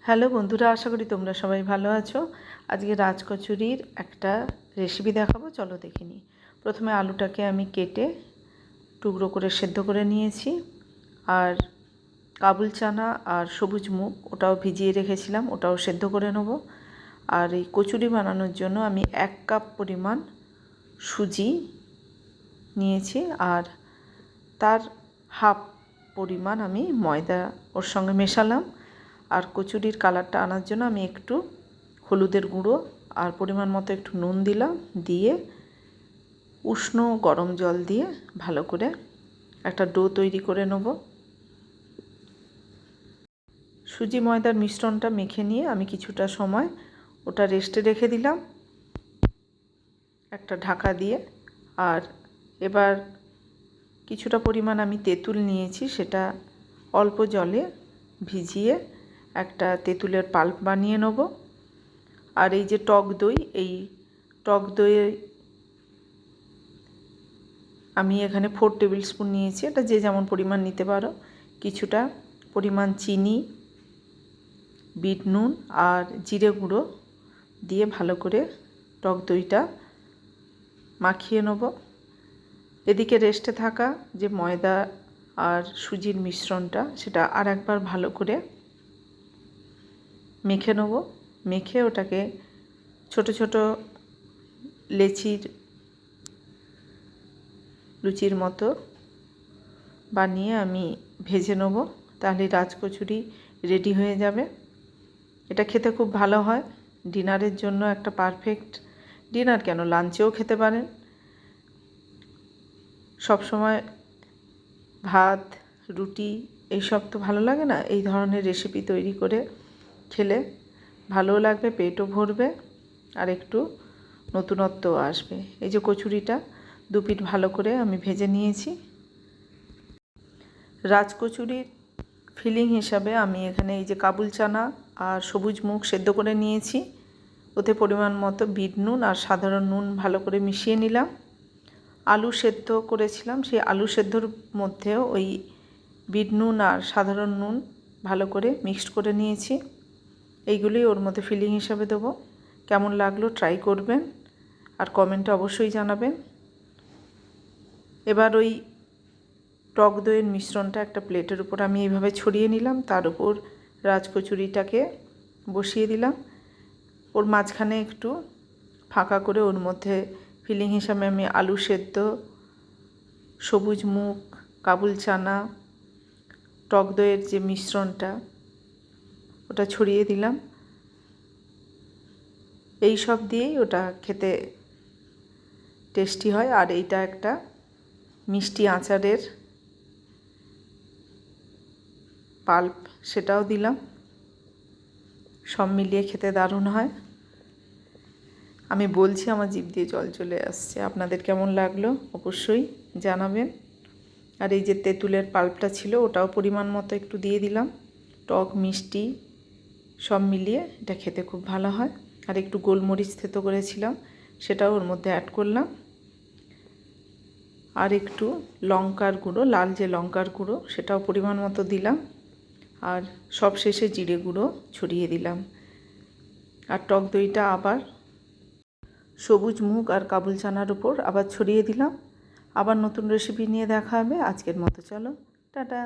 Hello বন্ধুরা, আশা করি তোমরা সবাই ভালো আছো। আজকে রাজকচুরির একটা রেসিপি দেখাবো, চলো দেখে নিই। প্রথমে আলুটাকে আমি কেটে টুকরো করে সেদ্ধ করে নিয়েছি, আর কাবুল চানা আর সবুজ মুগ ওটাও ভিজিয়ে রেখেছিলাম, ওটাও সেদ্ধ করে নেব। আর এই কচুরি বানানোর জন্য আমি 1 কাপ পরিমাণ সুজি নিয়েছি, আর তার হাফ পরিমাণ আমি ময়দা ওর সঙ্গে মেশালাম। আর কচুরির কালারটা আনার জন্য আমি একটু হলুদের গুঁড়ো আর পরিমাণ মতো একটু নুন দিলাম, দিয়ে উষ্ণ গরম জল দিয়ে ভালো করে একটা ডো তৈরি করে নেব। সুজি ময়দার মিশ্রণটা মেখে নিয়ে আমি কিছুটা সময় ওটা রেস্টে রেখে দিলাম একটা ঢাকা দিয়ে। আর এবার কিছুটা পরিমাণ আমি তেঁতুল নিয়েছি, সেটা অল্প জলে ভিজিয়ে একটা তেঁতুলের পাল্প বানিয়ে নেব। আর এই যে টক দই, এই টক দইয়ে আমি এখানে 4 টেবিল স্পুন নিয়েছি, এটা যে যেমন পরিমাণ নিতে পারো। কিছুটা পরিমাণ চিনি, বিট নুন আর জিরে গুঁড়ো দিয়ে ভালো করে টক দইটা মাখিয়ে নেব। এদিকে রেস্টে থাকা যে ময়দা আর সুজির মিশ্রণটা, সেটা আর একবার ভালো করে মেখে নেব। মেখে ওটাকে ছোট ছোট লুচির মতো বানিয়ে আমি ভেজে নেব, তাহলে রাজকচুরি রেডি হয়ে যাবে। এটা খেতে খুব ভালো হয়, ডিনারের জন্য একটা পারফেক্ট, ডিনার কেন লাঞ্চেও খেতে পারেন। সব সময় ভাত রুটি এইসব তো ভালো লাগে না, এই ধরনের রেসিপি তৈরি করে খেলে ভালোও লাগবে, পেটও ভরবে, আর একটু নতুনত্বও আসবে। এই যে কচুরিটা 2 পিঠ ভালো করে আমি ভেজে নিয়েছি। রাজকচুরির ফিলিং হিসাবে আমি এখানে এই যে কাবুল চানা আর সবুজ মুগ সেদ্ধ করে নিয়েছি, ওতে পরিমাণ মতো বিট নুন আর সাধারণ নুন ভালো করে মিশিয়ে নিলাম। আলু সেদ্ধ করেছিলাম, সেই আলু সেদ্ধর মধ্যেও ওই বিট নুন আর সাধারণ নুন ভালো করে মিক্সড করে নিয়েছি। এইগুলোই ওর মধ্যে ফিলিং হিসাবে দেবো। কেমন লাগলো ট্রাই করবেন আর কমেন্টে অবশ্যই জানাবেন। এবার ওই টক দইয়ের মিশ্রণটা একটা প্লেটের উপর আমি এইভাবে ছড়িয়ে নিলাম, তার উপর রাজকচুরিটাকে বসিয়ে দিলাম। ওর মাঝখানে একটু ফাঁকা করে ওর মধ্যে ফিলিং হিসাবে আমি আলু সেদ্ধ, সবুজ মুগ, কাবুল চানা, টক দইয়ের যে মিশ্রণটা ওটা ছড়িয়ে দিলাম। এই সব দিয়েই ওটা খেতে টেস্টি হয়। আর এইটা একটা মিষ্টি আচারের পাল্প, সেটাও দিলাম। সব মিলিয়ে খেতে দারুণ হয়। আমি বলছি আমার জিভ দিয়ে জল চলে আসছে। আপনাদের কেমন লাগলো অবশ্যই জানাবেন। আর এই যে তেঁতুলের পাল্পটা ছিল, ওটাও পরিমাণ মতো একটু দিয়ে দিলাম। টক মিষ্টি সব মিলিয়ে এটা খেতে খুব ভালো হয়। আর একটু গোলমরিচ থেতো করেছিলাম, সেটাও ওর মধ্যে অ্যাড করলাম। আর একটু লঙ্কার গুঁড়ো, লাল যে লঙ্কার গুঁড়ো, সেটাও পরিমাণ মতো দিলাম। আর সব শেষে জিরে গুঁড়ো ছড়িয়ে দিলাম। আর টক দইটা আবার সবুজ মুগ আর কাবুল চানার উপর আবার ছড়িয়ে দিলাম। আবার নতুন রেসিপি নিয়ে দেখা হবে। আজকের মতো চলো, টাটা।